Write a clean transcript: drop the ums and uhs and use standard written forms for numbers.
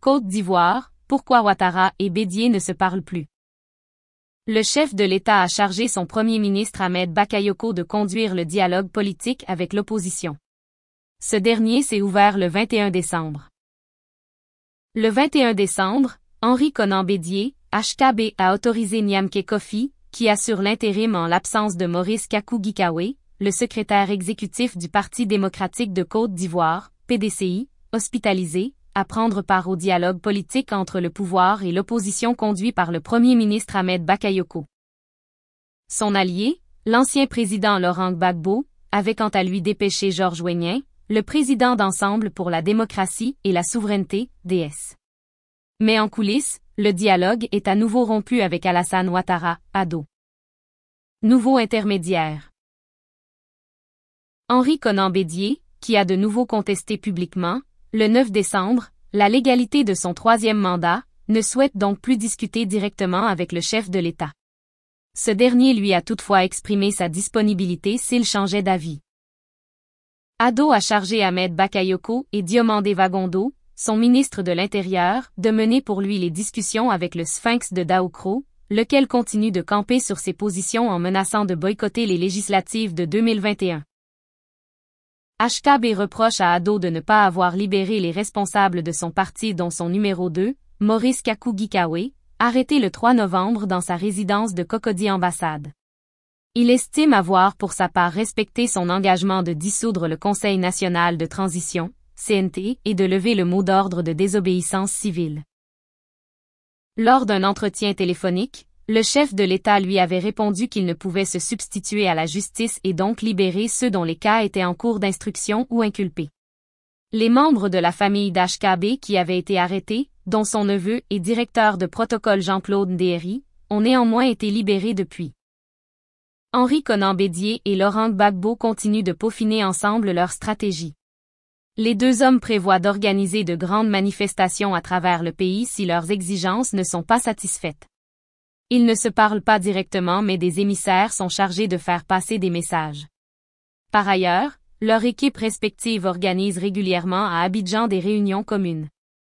Côte d'Ivoire, pourquoi Ouattara et Bédié ne se parlent plus? Le chef de l'État a chargé son premier ministre Ahmed Bakayoko de conduire le dialogue politique avec l'opposition. Ce dernier s'est ouvert le 21 décembre. Le 21 décembre, Henri Konan Bédié, HKB, a autorisé Nyamke Kofi, qui assure l'intérim en l'absence de Maurice Kakou-Gikawe, le secrétaire exécutif du Parti démocratique de Côte d'Ivoire, PDCI, hospitalisé, à prendre part au dialogue politique entre le pouvoir et l'opposition conduit par le premier ministre Ahmed Bakayoko. Son allié, l'ancien président Laurent Gbagbo, avait quant à lui dépêché Georges Weah, le président d'Ensemble pour la démocratie et la souveraineté, DS. Mais en coulisses, le dialogue est à nouveau rompu avec Alassane Ouattara, ADO. Nouveau intermédiaire. Henri Konan Bédié, qui a de nouveau contesté publiquement, le 9 décembre, la légalité de son troisième mandat, ne souhaite donc plus discuter directement avec le chef de l'État. Ce dernier lui a toutefois exprimé sa disponibilité s'il changeait d'avis. ADO a chargé Ahmed Bakayoko et Diomandé Vagondo, son ministre de l'Intérieur, de mener pour lui les discussions avec le Sphinx de Daoukro, lequel continue de camper sur ses positions en menaçant de boycotter les législatives de 2021. HKB reproche à ADO de ne pas avoir libéré les responsables de son parti dont son numéro 2, Maurice Kakou-Gikawe, arrêté le 3 novembre dans sa résidence de Cocody Ambassade. Il estime avoir pour sa part respecté son engagement de dissoudre le Conseil national de transition, CNT, et de lever le mot d'ordre de désobéissance civile. Lors d'un entretien téléphonique, le chef de l'État lui avait répondu qu'il ne pouvait se substituer à la justice et donc libérer ceux dont les cas étaient en cours d'instruction ou inculpés. Les membres de la famille d'HKB qui avaient été arrêtés, dont son neveu et directeur de protocole Jean-Claude Ndéry, ont néanmoins été libérés depuis. Henri Konan Bédié et Laurent Gbagbo continuent de peaufiner ensemble leur stratégie. Les deux hommes prévoient d'organiser de grandes manifestations à travers le pays si leurs exigences ne sont pas satisfaites. Ils ne se parlent pas directement mais des émissaires sont chargés de faire passer des messages. Par ailleurs, leurs équipes respectives organisent régulièrement à Abidjan des réunions communes.